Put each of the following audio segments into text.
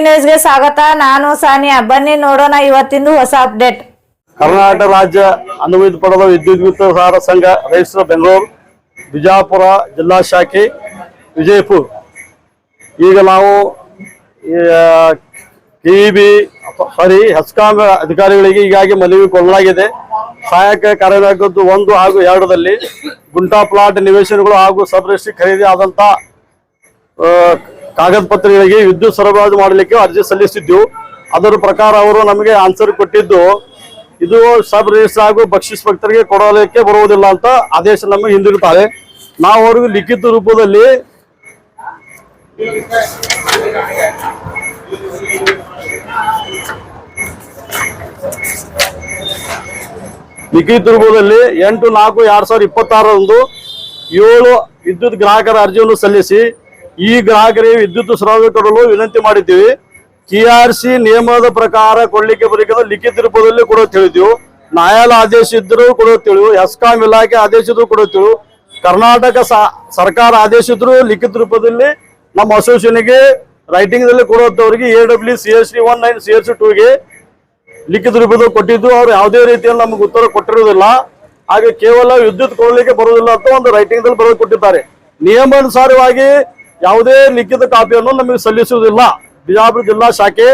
ನ್ಯೂಸ್ಗೆ ಸ್ವಾಗತ. ನಾನು ಸಾನಿಯಾ. ಬನ್ನಿ ನೋಡೋಣ ಇವತ್ತಿಂದು ಹೊಸ ಅಪ್ಡೇಟ್. ಕರ್ನಾಟಕ ರಾಜ್ಯ ಅನುಮತಿ ಪಡೆದ ವಿದ್ಯುತ್ ಸಹಕಾರ ಸಂಘ ರೈತರ ಬೆಂಗಳೂರು ಬಿಜಾಪುರ ಜಿಲ್ಲಾ ಶಾಖೆ ವಿಜಯಪುರ. ಈಗ ನಾವು ಹೆಸ್ಕಾಂ ಅಧಿಕಾರಿಗಳಿಗೆ ಈಗಾಗಿ ಮನವಿ ಕೊಡಲಾಗಿದೆ. ಸಹಾಯಕ ಕಾರ್ಯನಿರ್ವಾಹಕರು 1 ಹಾಗೂ 2ರಲ್ಲಿ ಗುಂಟಾ ಪ್ಲಾಟ್ ನಿವೇಶನಗಳು ಹಾಗೂ ಸಬ್ ರಿಜಿಸ್ಟ್ರಿ ಖರೀದಿ ಆದಂತ ಕಾಗದ ಪತ್ರಗಳಿಗೆ ವಿದ್ಯುತ್ ಸರಬರಾಜು ಮಾಡಲಿಕ್ಕೆ ಅರ್ಜಿ ಸಲ್ಲಿಸಿದ್ದು, ಅದರ ಪ್ರಕಾರ ಅವರು ನಮಗೆ ಆನ್ಸರ್ ಕೊಟ್ಟಿದ್ದು ಇದು ಸಬ್ ರಿಜಿಸ್ಟರ್ ಹಾಗೂ ಬಕ್ಷಿಸ್ ಭಕ್ತರಿಗೆ ಕೊಡಲಿಕ್ಕೆ ಬರುವುದಿಲ್ಲ ಅಂತ ಆದೇಶ ನಮಗೆ ಹಿಂದಿರುತ್ತಾರೆ. ನಾವು ಅವ್ರಿಗೆ ಲಿಖಿತ ರೂಪದಲ್ಲಿ ಲಿಖಿತ ರೂಪದಲ್ಲಿ 8/4/2026 7 ವಿದ್ಯುತ್ ಗ್ರಾಹಕರ ಅರ್ಜಿಯನ್ನು ಸಲ್ಲಿಸಿ ಈ ಗ್ರಾಹಕರಿಗೆ ವಿದ್ಯುತ್ ಸರಬರಾಜು ಕೊಡಲು ವಿನಂತಿ ಮಾಡಿದ್ದೀವಿ. KRC ನಿಯಮದ ಪ್ರಕಾರ ಕೊಡ್ಲಿಕ್ಕೆ ಬರಲಿಕ್ಕೆ ಲಿಖಿತ ರೂಪದಲ್ಲಿ ಕೊಡೋದು ಹೇಳಿದೆವು. ನ್ಯಾಯಾಲಯ ಆದೇಶ ಇದ್ದರೂ ಕೊಡೋದು ತಿಳಿವು, ಹೆಸ್ಕಾಂ ಇಲಾಖೆ ಆದೇಶ ಇದ್ರೂ ಕೊಡೋದು ತಿಳಿವು, ಕರ್ನಾಟಕ ಸರ್ಕಾರ ಆದೇಶ ಇದ್ರೂ ಲಿಖಿತ ರೂಪದಲ್ಲಿ ನಮ್ಮ ಅಸೋಸಿಯೇಷನ್ಗೆ ರೈಟಿಂಗ್ ದಲ್ಲಿ ಕೊಡುವಂತವರಿಗೆ AW CSC 19 CSC 2ಗೆ ಲಿಖಿತ ರೂಪದಲ್ಲಿ ಕೊಟ್ಟಿದ್ದು. ಅವ್ರು ಯಾವುದೇ ರೀತಿಯಲ್ಲಿ ನಮಗೆ ಉತ್ತರ ಕೊಟ್ಟಿರುವುದಿಲ್ಲ. ಹಾಗೆ ಕೇವಲ ವಿದ್ಯುತ್ ಕೊಡಲಿಕ್ಕೆ ಬರುವುದಿಲ್ಲ ಅಂತ ಒಂದು ರೈಟಿಂಗ್ ದಲ್ಲಿ ಬರೆದು ಕೊಟ್ಟಿದ್ದಾರೆ. ನಿಯಮಾನುಸಾರವಾಗಿ ಯಾವುದೇ ಲಿಖಿತ ಕಾಪಿಯನ್ನು ನಮಗೆ ಸಲ್ಲಿಸುವುದಿಲ್ಲ. ಬಿಜಾಪುರ ಜಿಲ್ಲಾ ಶಾಖೆ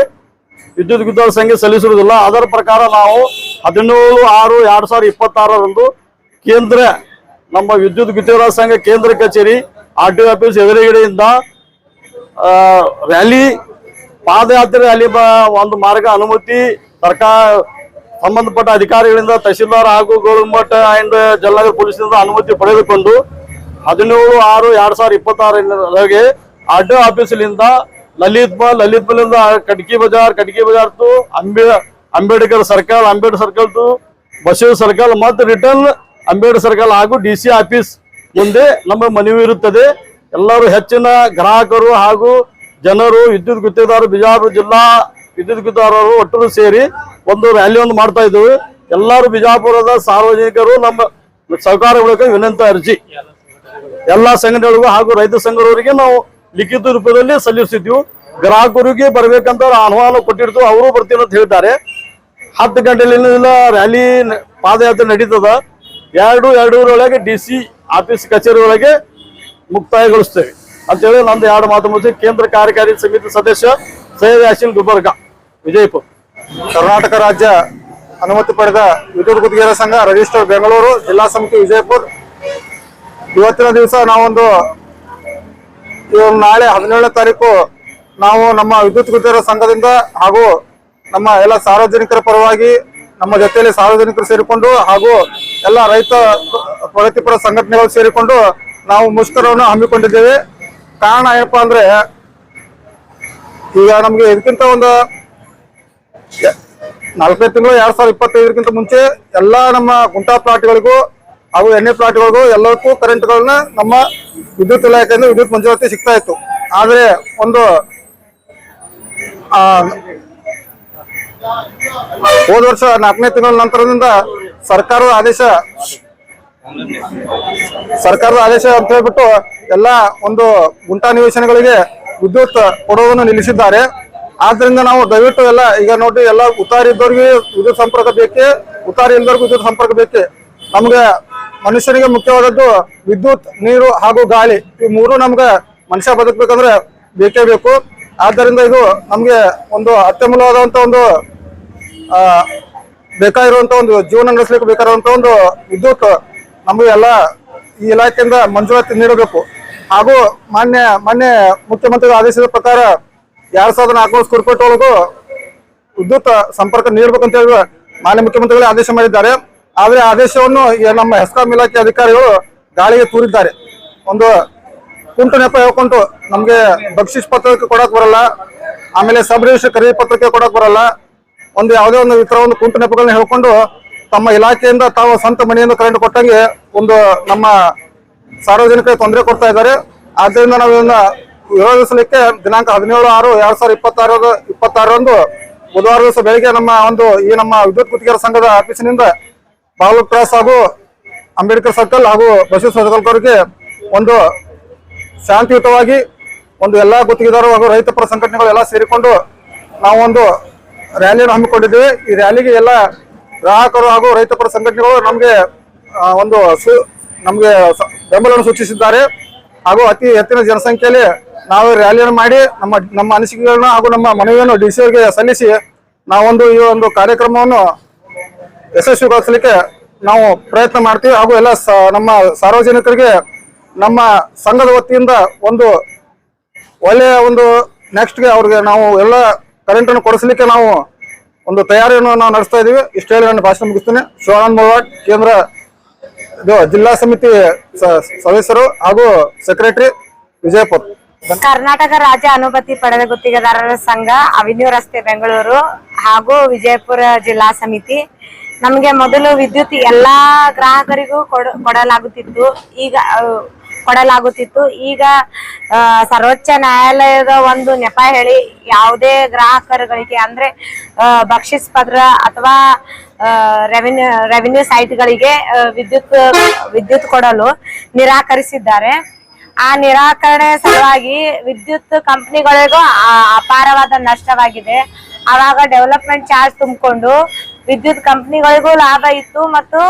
ವಿದ್ಯುತ್ ಗುತ್ತಿಗೆದಾರರ ಸಂಘ ಸಲ್ಲಿಸುವುದಿಲ್ಲ. ಅದರ ಪ್ರಕಾರ ನಾವು 17/6/2026 ಕೇಂದ್ರ ನಮ್ಮ ವಿದ್ಯುತ್ ಗುತ್ತಿಗೆದಾರರ ಸಂಘ ಕೇಂದ್ರ ಕಚೇರಿ RTO ಆಫೀಸ್ ಎದುರುಗಡೆಯಿಂದ ರ್ಯಾಲಿ ಪಾದಯಾತ್ರೆ ರ್ಯಾಲಿ ಒಂದು ಮಾರ್ಗ ಅನುಮತಿ ಸರ್ಕಾರ ಸಂಬಂಧಪಟ್ಟ ಅಧಿಕಾರಿಗಳಿಂದ ತಹಶೀಲ್ದಾರ್ ಹಾಗೂ ಗೋಳಗುಮ್ಮಟ ಅಂಡ್ ಜಲನಗರ ಪೊಲೀಸರಿಂದ ಅನುಮತಿ ಪಡೆದುಕೊಂಡು 17/6/2026 RTO ಆಫೀಸಿನಿಂದ ಲಲಿತ್ ಮಲಿಂದ Katki Bazar to Ambedkar circle to Basava circle ಮತ್ತು ರಿಟರ್ನ್ ಅಂಬೇಡ್ಕರ್ ಸರ್ಕಲ್ ಹಾಗೂ DC ಆಫೀಸ್ ಮುಂದೆ ನಮ್ಮ ಮನವಿ ಇರುತ್ತದೆ. ಎಲ್ಲರೂ ಹೆಚ್ಚಿನ ಗ್ರಾಹಕರು ಹಾಗೂ ಜನರು ವಿದ್ಯುತ್ ಗುತ್ತಿಗೆದಾರರು ಬಿಜಾಪುರ ಜಿಲ್ಲಾ ವಿದ್ಯುತ್ ಗುತ್ತಿಗೆದಾರರು ಒಟ್ಟು ಸೇರಿ ಒಂದು ರ್ಯಾಲಿ ಮಾಡ್ತಾ ಇದ್ದೇವೆ. ಎಲ್ಲರೂ ಬಿಜಾಪುರದ ಸಾರ್ವಜನಿಕರು ನಮ್ಮ ಸಹಕಾರಗಳಿಗೆ ವಿನಂತಿ ಅರ್ಜಿ ಎಲ್ಲಾ ಸಂಘಟನೆಗಳಿಗೂ ಹಾಗೂ ರೈತ ಸಂಘದವರಿಗೆ ನಾವು ಲಿಖಿತ ರೂಪದಲ್ಲಿ ಸಲ್ಲಿಸಿದ್ವಿ. ಗ್ರಾಹಕರಿಗೆ ಬರ್ಬೇಕಂತ ಆಹ್ವಾನ ಕೊಟ್ಟಿರ್ತೀವಿ, ಅವರು ಬರ್ತೀವಿ ಅಂತ ಹೇಳ್ತಾರೆ. 10 ಗಂಟೆಲಿಂದ ರ್ಯಾಲಿ ಪಾದಯಾತ್ರೆ ನಡೀತದ. 2:02 DC ಆಫೀಸ್ ಕಚೇರಿ ಒಳಗೆ ಮುಕ್ತಾಯಗೊಳಿಸ್ತೇವೆ ಅಂತೇಳಿ ನಂದು 2 ಮಾತು ಮುಗಿಸಿ ಕೇಂದ್ರ ಕಾರ್ಯಕಾರಿ ಸಮಿತಿ ಸದಸ್ಯ ಸೈಯದ್ ಯಾಸಿನ್ ಗುಲ್ಬರ್ಗ, ವಿಜಯಪುರ. ಕರ್ನಾಟಕ ರಾಜ್ಯ ಅನುಮತಿ ಪಡೆದ ವಿದ್ಯುತ್ ಗುತ್ತಿಗೆದಾರರ ಸಂಘ ರಿಜಿಸ್ಟರ್ ಬೆಂಗಳೂರು ಜಿಲ್ಲಾ ಸಮಿತಿ ವಿಜಯಪುರ. ಇವತ್ತಿನ ದಿವಸ ನಾಳೆ 17ನೇ ತಾರೀಕು ನಾವು ನಮ್ಮ ವಿದ್ಯುತ್ ಗುತ್ತಿಗೆದಾರರ ಸಂಘದಿಂದ ಹಾಗೂ ನಮ್ಮ ಎಲ್ಲ ಸಾರ್ವಜನಿಕರ ಪರವಾಗಿ ನಮ್ಮ ಜೊತೆಯಲ್ಲಿ ಸಾರ್ವಜನಿಕರು ಸೇರಿಕೊಂಡು ಹಾಗೂ ಎಲ್ಲ ರೈತ ಪ್ರಗತಿಪರ ಸಂಘಟನೆಗಳು ಸೇರಿಕೊಂಡು ನಾವು ಮುಷ್ಕರವನ್ನು ಹಮ್ಮಿಕೊಂಡಿದ್ದೇವೆ. ಕಾರಣ ಏನಪ್ಪಾ ಅಂದ್ರೆ, ಈಗ ನಮ್ಗೆ ಇದಕ್ಕಿಂತ ಒಂದು 4 ತಿಂಗಳು 2025 ಮುಂಚೆ ಎಲ್ಲಾ ನಮ್ಮ ಗುಂಟಾ ಪ್ಲಾಟ್ಗಳಿಗೂ ಹಾಗೂ ಎಣ್ಣೆ ಪ್ಲಾಟ್ಗಳಿಗೂ ಎಲ್ಲಕ್ಕೂ ಕರೆಂಟ್ಗಳನ್ನ ನಮ್ಮ ವಿದ್ಯುತ್ ಇಲಾಖೆಯಿಂದ ವಿದ್ಯುತ್ ಮಂಜೂರಾತಿ ಸಿಗ್ತಾ ಇತ್ತು. ಆದ್ರೆ ಒಂದು ಹೋದ ವರ್ಷ 4ನೇ ತಿಂಗಳ ನಂತರದಿಂದ ಸರ್ಕಾರದ ಆದೇಶ ಅಂತ ಹೇಳ್ಬಿಟ್ಟು ಎಲ್ಲ ಒಂದು ಗುಂಟಾ ನಿವೇಶನಗಳಿಗೆ ವಿದ್ಯುತ್ ಕೊಡೋದನ್ನು ನಿಲ್ಲಿಸಿದ್ದಾರೆ. ಆದ್ರಿಂದ ನಾವು ದಯವಿಟ್ಟು ಎಲ್ಲ ಈಗ ನೋಡಿ, ಎಲ್ಲ ಉತ್ತಾರಿ ಇದ್ದವ್ರಿಗೆ ವಿದ್ಯುತ್ ಸಂಪರ್ಕ ಬೇಕೇ, ಉತ್ತಾರಿ ಇಲ್ದವ್ರಿಗೆ ವಿದ್ಯುತ್ ಸಂಪರ್ಕ ಬೇಕೇ. ನಮ್ಗೆ ಮನುಷ್ಯನಿಗೆ ಮುಖ್ಯವಾದದ್ದು ವಿದ್ಯುತ್, ನೀರು ಹಾಗೂ ಗಾಳಿ, ಈ 3 ನಮ್ಗೆ ಮನುಷ್ಯ ಬದುಕಬೇಕಂದ್ರೆ ಬೇಕೇ ಬೇಕು. ಆದ್ದರಿಂದ ಇದು ನಮ್ಗೆ ಒಂದು ಅತ್ಯಮೂಲ್ಯವಾದಂತ ಒಂದು ಬೇಕಾಗಿರುವಂತ ಒಂದು ಜೀವನ ನಡೆಸಲಿಕ್ಕೆ ಬೇಕಾಗಿರುವಂತ ಒಂದು ವಿದ್ಯುತ್ ನಮಗೆ ಎಲ್ಲ ಈ ಇಲಾಖೆಯಿಂದ ಮಂಜೂರಾತಿ ನೀಡಬೇಕು. ಹಾಗೂ ಮಾನ್ಯ ಮುಖ್ಯಮಂತ್ರಿಗಳ ಆದೇಶದ ಪ್ರಕಾರ 2400 ಸ್ಕ್ವೇರ್ ಫೀಟ್ ಒಳಗೂ ವಿದ್ಯುತ್ ಸಂಪರ್ಕ ನೀಡಬೇಕಂತ ಹೇಳಿ ಮಾನ್ಯ ಮುಖ್ಯಮಂತ್ರಿಗಳೇ ಆದೇಶ ಮಾಡಿದ್ದಾರೆ. ಆದ್ರೆ ಆದೇಶವನ್ನು ನಮ್ಮ ಹೆಸ್ಕಾಂ ಇಲಾಖೆ ಅಧಿಕಾರಿಗಳು ಗಾಳಿಗೆ ತೂರಿದ್ದಾರೆ. ಒಂದು ಕುಂಟು ನೆಪ ಹೇಳ್ಕೊಂಡು ನಮ್ಗೆ ಬಕ್ಷಿಸ್ ಪತ್ರಕ್ಕೆ ಕೊಡಕ್ ಬರಲ್ಲ, ಆಮೇಲೆ ಸಬ್ ರಿಜಿಸ್ಟರ್ ಖರೀದಿ ಪತ್ರಕ್ಕೆ ಕೊಡಕ್ ಬರಲ್ಲ, ಒಂದು ಯಾವುದೇ ಒಂದು ಈ ತರ ಒಂದು ಕುಂಟು ನೆಪಗಳನ್ನ ಹೇಳ್ಕೊಂಡು ತಮ್ಮ ಇಲಾಖೆಯಿಂದ ತಾವು ಸ್ವಂತ ಮನೆಯಿಂದ ಕರೆಂಟ್ ಕೊಟ್ಟಂಗೆ ಒಂದು ನಮ್ಮ ಸಾರ್ವಜನಿಕರಿಗೆ ತೊಂದರೆ ಕೊಡ್ತಾ ಇದ್ದಾರೆ. ಆದ್ದರಿಂದ ನಾವು ಇದನ್ನ ವಿರೋಧಿಸಲಿಕ್ಕೆ ದಿನಾಂಕ 17/6/2026 ಬುಧವಾರ ದಿವಸ ಬೆಳಿಗ್ಗೆ ನಮ್ಮ ವಿದ್ಯುತ್ ಗುತ್ತಿಗೆದಾರರ ಸಂಘದ ಆಫೀಸಿನಿಂದ ಬಾಗಲೂರು ಕ್ರಾಸ್ ಹಾಗೂ ಅಂಬೇಡ್ಕರ್ ಸರ್ಕಲ್ ಹಾಗೂ ಬಸವ ಸರ್ಕಲ್ವರೆಗೆ ಒಂದು ಶಾಂತಿಯುತವಾಗಿ ಒಂದು ಎಲ್ಲಾ ಗುತ್ತಿಗೆದಾರರು ಹಾಗೂ ರೈತ ಪರ ಸಂಘಟನೆಗಳು ಎಲ್ಲ ಸೇರಿಕೊಂಡು ನಾವೊಂದು ರ್ಯಾಲಿಯನ್ನು ಹಮ್ಮಿಕೊಂಡಿದ್ದೀವಿ. ಈ ರ್ಯಾಲಿಗೆ ಎಲ್ಲ ಗ್ರಾಹಕರು ಹಾಗೂ ರೈತಪರ ಸಂಘಟನೆಗಳು ನಮಗೆ ನಮಗೆ ಬೆಂಬಲವನ್ನು ಸೂಚಿಸಿದ್ದಾರೆ. ಹಾಗೂ ಅತಿ ಹೆಚ್ಚಿನ ಜನಸಂಖ್ಯೆಯಲ್ಲಿ ನಾವು ರ್ಯಾಲಿಯನ್ನು ಮಾಡಿ ನಮ್ಮ ಅನಿಸಿಕೆಗಳನ್ನ ಹಾಗೂ ನಮ್ಮ ಮನವಿಯನ್ನು DC ಅವರಿಗೆ ಸಲ್ಲಿಸಿ ಈ ಒಂದು ಕಾರ್ಯಕ್ರಮವನ್ನು ಯಶಸ್ವಿಗೊಳಿಸಲಿಕ್ಕೆ ನಾವು ಪ್ರಯತ್ನ ಮಾಡ್ತೀವಿ. ಹಾಗೂ ಎಲ್ಲ ನಮ್ಮ ಸಾರ್ವಜನಿಕರಿಗೆ ನಮ್ಮ ಸಂಘದ ವತಿಯಿಂದ ಒಂದು ಒಳ್ಳೆಯ ನೆಕ್ಸ್ಟ್ಗೆ ಅವ್ರಿಗೆ ನಾವು ಎಲ್ಲ ಕರೆಂಟನ್ನು ಕೊಡಿಸಲಿಕ್ಕೆ ನಾವು ಒಂದು ತಯಾರಿಯನ್ನು ನಾವು ನಡೆಸ್ತಾ ಇದ್ದೀವಿ. ಇಷ್ಟು ಹೇಳಿ ನನ್ನ ಭಾಷಣ ಮುಗಿಸ್ತೇನೆ. ಶಿವಾನಂದ ಮುಳವಾಡ್, ಕೇಂದ್ರ ಜಿಲ್ಲಾ ಸಮಿತಿ ಸದಸ್ಯರು ಹಾಗೂ ಸೆಕ್ರೆಟರಿ, ವಿಜಯಪುರ. ಕರ್ನಾಟಕ ರಾಜ್ಯ ಅನುಮತಿ ಪಡೆದ ಗುತ್ತಿಗೆದಾರರ ಸಂಘ, ಅವಿನ್ಯೂ ರಸ್ತೆ, ಬೆಂಗಳೂರು ಹಾಗೂ ವಿಜಯಪುರ ಜಿಲ್ಲಾ ಸಮಿತಿ. ನಮಗೆ ಮೊದಲು ವಿದ್ಯುತ್ ಎಲ್ಲಾ ಗ್ರಾಹಕರಿಗೂ ಕೊಡಲಾಗುತ್ತಿತ್ತು. ಈಗ ಸರ್ವೋಚ್ಚ ನ್ಯಾಯಾಲಯದ ಒಂದು ನೆಪ ಹೇಳಿ ಯಾವುದೇ ಗ್ರಾಹಕರುಗಳಿಗೆ ಅಂದ್ರೆ ಬಕ್ಷಿಸ್ ಪತ್ರ ಅಥವಾ ರೆವಿನ್ಯೂ ಸೈಟ್ಗಳಿಗೆ ವಿದ್ಯುತ್ ಕೊಡಲು ನಿರಾಕರಿಸಿದ್ದಾರೆ. ಆ ನಿರಾಕರಣೆ ಸಲುವಾಗಿ ವಿದ್ಯುತ್ ಕಂಪನಿಗಳಿಗೂ ಅಪಾರವಾದ ನಷ್ಟವಾಗಿದೆ. ಆವಾಗ ಡೆವಲಪ್ಮೆಂಟ್ ಚಾರ್ಜ್ ತುಂಬಿಕೊಂಡು ವಿದ್ಯುತ್ ಕಂಪನಿಗಳಿಗೂ ಲಾಭ ಇತ್ತು ಮತ್ತು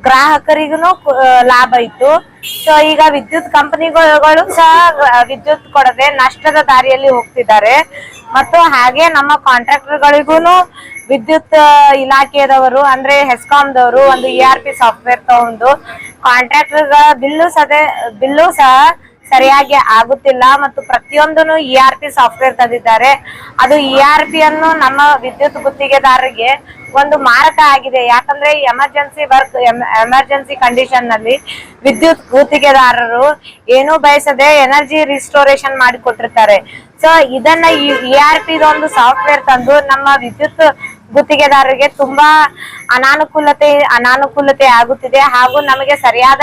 ಗ್ರಾಹಕರಿಗೂ ಲಾಭ ಇತ್ತು. ಸೊ ಈಗ ವಿದ್ಯುತ್ ಕಂಪನಿಗಳು ಸಹ ವಿದ್ಯುತ್ ಕೊಡದೆ ನಷ್ಟದ ದಾರಿಯಲ್ಲಿ ಹೋಗ್ತಿದ್ದಾರೆ. ಮತ್ತು ಹಾಗೆ ನಮ್ಮ ಕಾಂಟ್ರಾಕ್ಟರ್ಗಳಿಗೂ ವಿದ್ಯುತ್ ಇಲಾಖೆದವರು ಅಂದ್ರೆ ಹೆಸ್ಕಾಂದವರು ಒಂದು ERP ಸಾಫ್ಟ್ವೇರ್ ತಗೊಂಡು ಕಾಂಟ್ರಾಕ್ಟರ್ಗಳ ಬಿಲ್ಲು ಸಹ ಸರಿಯಾಗಿ ಆಗುತ್ತಿಲ್ಲ ಮತ್ತು ಪ್ರತಿಯೊಂದನ್ನು ERP ಸಾಫ್ಟ್ವೇರ್ ತಂದಿದ್ದಾರೆ. ಅದು ERP ಅನ್ನು ನಮ್ಮ ವಿದ್ಯುತ್ ಗುತ್ತಿಗೆದಾರರಿಗೆ ಒಂದು ಮಾರಕ ಆಗಿದೆ. ಯಾಕಂದ್ರೆ ಎಮರ್ಜೆನ್ಸಿ ಕಂಡೀಷನ್ ನಲ್ಲಿ ವಿದ್ಯುತ್ ಗುತ್ತಿಗೆದಾರರು ಏನೂ ಬಯಸದೆ ಎನರ್ಜಿ ರಿಸ್ಟೋರೇಷನ್ ಮಾಡಿಕೊಟ್ಟಿರ್ತಾರೆ. ಸೊ ಇದನ್ನ ERP ಒಂದು ಸಾಫ್ಟ್ವೇರ್ ತಂದು ನಮ್ಮ ವಿದ್ಯುತ್ ಗುತ್ತಿಗೆದಾರರಿಗೆ ತುಂಬಾ ಅನಾನುಕೂಲತೆ ಆಗುತ್ತಿದೆ. ಹಾಗೂ ನಮಗೆ ಸರಿಯಾದ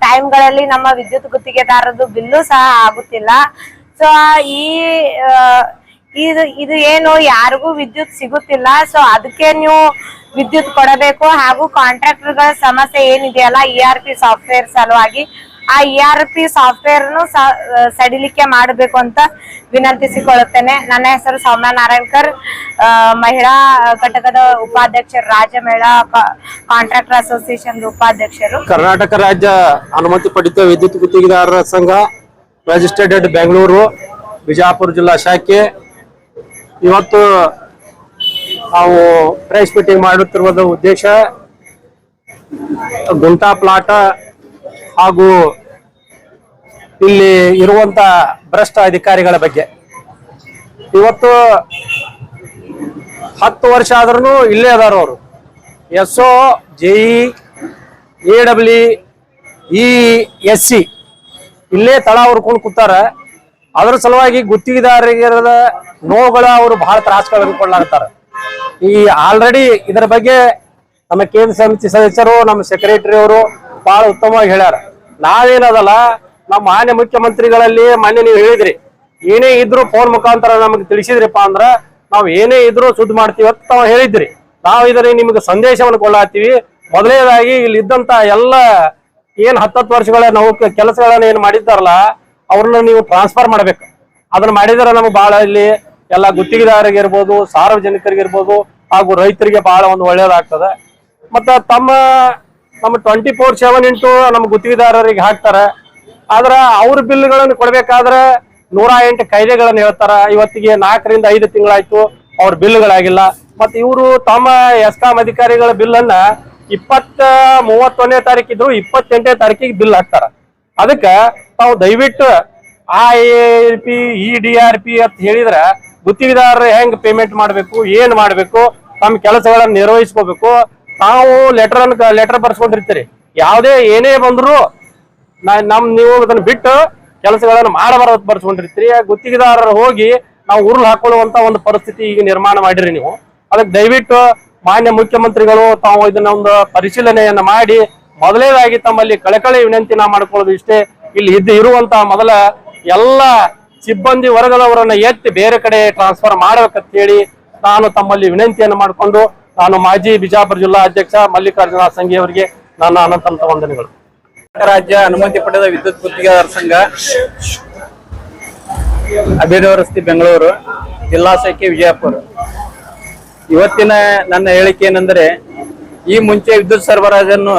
ಟೈಮ್ಗಳಲ್ಲಿ ನಮ್ಮ ವಿದ್ಯುತ್ ಗುತ್ತಿಗೆದಾರದ್ದು ಬಿಲ್ಲು ಸಹ ಆಗುತ್ತಿಲ್ಲ. ಸೊ ಇದು ಏನು ಯಾರಿಗೂ ವಿದ್ಯುತ್ ಸಿಗುತ್ತಿಲ್ಲ. ಸೊ ಅದಕ್ಕೆ ನೀವು ವಿದ್ಯುತ್ ಕೊಡಬೇಕು. ಹಾಗೂ ಕಾಂಟ್ರಾಕ್ಟರ್ಗಳ ಸಮಸ್ಯೆ ಏನಿದೆಯಲ್ಲ ERP ಸಾಫ್ಟ್ವೇರ್ ಸಲುವಾಗಿ ಆ ERP ಸಾಫ್ಟ್ವೇರ್ ಸಡಿಲಿಕೆ ಮಾಡಬೇಕು ಅಂತ ವಿನಂತಿಸಿಕೊಳ್ಳುತ್ತೇನೆ. ನನ್ನ ಹೆಸರು ಸೌಮ್ಯ ನಾರಾಯಣ್ಕರ್, ಮಹಿಳಾ ಘಟಕದ ಉಪಾಧ್ಯಕ್ಷರು, ರಾಜ್ಯ ಮಹಿಳಾ ಕಾಂಟ್ರಾಕ್ಟರ್ ಅಸೋಸಿಯೇಷನ್ ಉಪಾಧ್ಯಕ್ಷರು. ಕರ್ನಾಟಕ ರಾಜ್ಯ ಅನುಮತಿ ಪಡೆದ ವಿದ್ಯುತ್ ಗುತ್ತಿಗೆದಾರರ ಸಂಘ, ರಿಜಿಸ್ಟರ್ಡ್ ಬೆಂಗಳೂರು, ಬಿಜಾಪುರ ಜಿಲ್ಲಾ ಶಾಖೆ. ಇವತ್ತು ನಾವು ಪ್ರೆಸ್ ಮೀಟಿಂಗ್ ಮಾಡುತ್ತಿರುವ ಉದ್ದೇಶ ಗುಂಟಾ ಪ್ಲಾಟ ಹಾಗೂ ಇಲ್ಲಿ ಇರುವಂತ ಭ್ರಷ್ಟ ಅಧಿಕಾರಿಗಳ ಬಗ್ಗೆ. ಇವತ್ತು 10 ವರ್ಷ ಆದ್ರೂ ಇಲ್ಲೇ ಅದಾರ ಅವರು. SO, JE, AWE, SC ಇಲ್ಲೇ ತಳ ಹುರ್ಕೊಂಡು ಕೂತಾರ. ಅದ್ರ ಸಲುವಾಗಿ ಗುತ್ತಿಗೆದಾರರಿಗೆ ನೋವುಗಳ ಅವರು ಬಹಳ ತ್ರಾಸಗಳನ್ನು ಕೊಳ್ಳಾಗ್ತಾರ. ಈ ಆಲ್ರೆಡಿ ಇದರ ಬಗ್ಗೆ ನಮ್ಮ ಕೇಂದ್ರ ಸಮಿತಿ ಸದಸ್ಯರು, ನಮ್ಮ ಸೆಕ್ರೆಟರಿ ಅವರು ಬಹಳ ಉತ್ತಮವಾಗಿ ಹೇಳ್ಯಾರ. ನಾವೇನದಲ್ಲ, ನಮ್ಮ ಮಾನ್ಯ ಮುಖ್ಯಮಂತ್ರಿಗಳಲ್ಲಿ ಮೊನ್ನೆ ನೀವು ಹೇಳಿದ್ರಿ, ಏನೇ ಇದ್ರು ಫೋನ್ ಮುಖಾಂತರ ನಮಗೆ ತಿಳಿಸಿದ್ರಿಪ್ಪ ಅಂದ್ರ ನಾವು ಏನೇ ಇದ್ರು ಸುದ್ದಿ ಮಾಡ್ತೀವಿ ಅಂತ ತಾವು ಹೇಳಿದ್ರಿ. ನಾವು ಇದನ್ನ ನಿಮ್ಗೆ ಸಂದೇಶವನ್ನು ಕೊಳ್ಳಾತೀವಿ. ಮೊದಲನೇದಾಗಿ ಇಲ್ಲಿ ಇದ್ದಂತ ಎಲ್ಲ ಏನ್ 10 ವರ್ಷಗಳ ನಾವು ಕೆಲಸಗಳನ್ನ ಏನ್ ಮಾಡಿದ್ದಾರಲ್ಲ ಅವ್ರನ್ನ ನೀವು ಟ್ರಾನ್ಸ್ಫರ್ ಮಾಡ್ಬೇಕು. ಅದನ್ನ ಮಾಡಿದ್ರೆ ನಮ್ಗೆ ಬಹಳ ಇಲ್ಲಿ ಎಲ್ಲ ಗುತ್ತಿಗೆದಾರರಿಗಿರ್ಬೋದು, ಸಾರ್ವಜನಿಕರಿಗಿರ್ಬೋದು ಹಾಗೂ ರೈತರಿಗೆ ಬಹಳ ಒಂದು ಒಳ್ಳೇದಾಗ್ತದೆ. ಮತ್ತ ನಮ್ಮ 24/7 ಇಂಟು ನಮ್ಮ ಗುತ್ತಿಗೆದಾರರಿಗೆ ಹಾಕ್ತಾರ. ಆದ್ರ ಅವ್ರ ಬಿಲ್ಗಳನ್ನು ಕೊಡ್ಬೇಕಾದ್ರೆ 108 ಕಾಯ್ದೆಗಳನ್ನ ಹೇಳ್ತಾರ. ಇವತ್ತಿಗೆ 4 ರಿಂದ 5 ತಿಂಗಳಾಯ್ತು ಅವ್ರ ಬಿಲ್ಗಳಾಗಿಲ್ಲ. ಮತ್ತೆ ಇವರು ತಮ್ಮ ಎಸ್ಕಾಂ ಅಧಿಕಾರಿಗಳ ಬಿಲ್ ಅನ್ನ 31ನೇ ತಾರೀಕು ಇದ್ರು 28ನೇ ತಾರೀಕಿಗೆ ಬಿಲ್ ಹಾಕ್ತಾರ. ಅದಕ್ಕ ತಾವು ದಯವಿಟ್ಟು IARP, EDRP ಅಂತ ಹೇಳಿದ್ರ ಗುತ್ತಿಗೆದಾರರು ಹೆಂಗ್ ಪೇಮೆಂಟ್ ಮಾಡ್ಬೇಕು, ಏನ್ ಮಾಡ್ಬೇಕು, ತಮ್ಮ ಕೆಲಸಗಳನ್ನ ನಿರ್ವಹಿಸ್ಕೋಬೇಕು. ನಾವು ಲೆಟರ್ ಬರ್ಸ್ಕೊಂಡಿರ್ತೀರಿ, ಯಾವುದೇ ಏನೇ ಬಂದ್ರು ನೀವು ಅದನ್ನ ಬಿಟ್ಟು ಕೆಲಸಗಳನ್ನ ಬರ್ಸ್ಕೊಂಡಿರ್ತೀರಿ. ಗುತ್ತಿಗೆದಾರರು ಹೋಗಿ ನಾವು ಉರುಳು ಹಾಕೊಳ್ಳುವಂತ ಒಂದು ಪರಿಸ್ಥಿತಿ ಈಗ ನಿರ್ಮಾಣ ಮಾಡಿರಿ ನೀವು. ಅದಕ್ಕೆ ದಯವಿಟ್ಟು ಮಾನ್ಯ ಮುಖ್ಯಮಂತ್ರಿಗಳು ತಾವು ಇದನ್ನ ಒಂದು ಪರಿಶೀಲನೆಯನ್ನ ಮಾಡಿ ಮೊದಲೇದಾಗಿ ತಮ್ಮಲ್ಲಿ ಕಳಕಳಿ ವಿನಂತಿ ನಾ ಮಾಡ್ಕೊಳ್ಳೋದು ಇಷ್ಟೇ. ಇಲ್ಲಿ ಇರುವಂತ ಮೊದಲ ಎಲ್ಲ ಸಿಬ್ಬಂದಿ ವರ್ಗದವರನ್ನ ಎತ್ತಿ ಬೇರೆ ಕಡೆ ಟ್ರಾನ್ಸ್ಫರ್ ಮಾಡ್ಬೇಕಂತ ಹೇಳಿ ನಾನು ತಮ್ಮಲ್ಲಿ ವಿನಂತಿಯನ್ನು ಮಾಡಿಕೊಂಡು ನಾನು ಮಾಜಿ ಬಿಜಾಪುರ ಜಿಲ್ಲಾ ಅಧ್ಯಕ್ಷ ಮಲ್ಲಿಕಾರ್ಜುನ ಸಂಘಿ ಅವರಿಗೆ ನನ್ನ ಅನಂತ ವಂದನೆಗಳು. ರಾಜ್ಯ ಅನುಮತಿ ಪಡೆದ ವಿದ್ಯುತ್ ಗುತ್ತಿಗೆದಾರ ಸಂಘ, ಅಭಿನವ ರಸ್ತೆ, ಬೆಂಗಳೂರು. ಜಿಲ್ಲಾ ಶಾಖೆ ವಿಜಯಪುರ. ಇವತ್ತಿನ ನನ್ನ ಹೇಳಿಕೆ ಏನೆಂದರೆ, ಈ ಮುಂಚೆ ವಿದ್ಯುತ್ ಸರಬರಾಜನ್ನು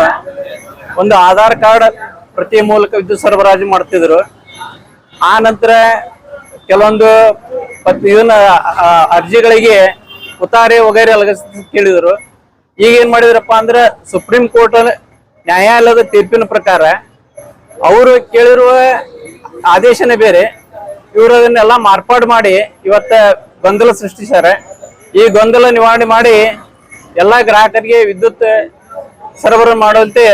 ಒಂದು ಆಧಾರ್ ಕಾರ್ಡ್ ಪ್ರತಿ ಮೂಲಕ ವಿದ್ಯುತ್ ಸರಬರಾಜು ಮಾಡ್ತಿದ್ರು. ಆ ನಂತರ ಕೆಲವೊಂದು ಇದನ್ನ ಅರ್ಜಿಗಳಿಗೆ ಉತಾರೆ ವಗೈರೆ ಕೇಳಿದ್ರು. ಈಗ ಏನ್ ಮಾಡಿದ್ರಪ್ಪ ಅಂದ್ರೆ, ಸುಪ್ರೀಂ ಕೋರ್ಟ್ ನ್ಯಾಯಾಲಯದ ತೀರ್ಪಿನ ಪ್ರಕಾರ ಅವರು ಕೇಳಿರುವ ಆದೇಶನೇ ಬೇರೆ, ಇವರು ಅದನ್ನೆಲ್ಲ ಮಾರ್ಪಾಡು ಮಾಡಿ ಇವತ್ತ ಗೊಂದಲ ಸೃಷ್ಟಿಸ್ಯಾರ. ಈ ಗೊಂದಲ ನಿವಾರಣೆ ಮಾಡಿ ಎಲ್ಲಾ ಗ್ರಾಹಕರಿಗೆ ವಿದ್ಯುತ್ ಸರಬರಾಜು ಮಾಡುವಂತೆ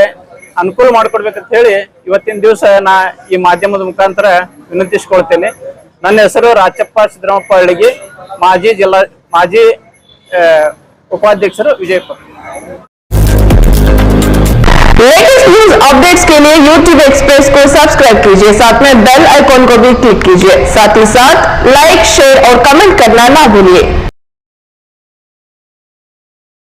ಅನುಕೂಲ ಮಾಡಿಕೊಡ್ಬೇಕಂತ ಹೇಳಿ ಇವತ್ತಿನ ದಿವಸ ನಾ ಈ ಮಾಧ್ಯಮದ ಮುಖಾಂತರ ವಿನಂತಿಸಿಕೊಳ್ತೇನೆ. ನನ್ನ ಹೆಸರು ರಾಚಪ್ಪ ಸಿದ್ದರಾಮಪ್ಪ ಹಳ್ಳಿಗಿ, ಮಾಜಿ उपाध्यक्ष विजयपुर। लेटेस्ट न्यूज अपडेट्स के लिए YouTube एक्सप्रेस को सब्सक्राइब कीजिए, साथ में बेल आइकॉन को भी क्लिक कीजिए। साथ ही साथ लाइक, शेयर और कमेंट करना ना भूलिए।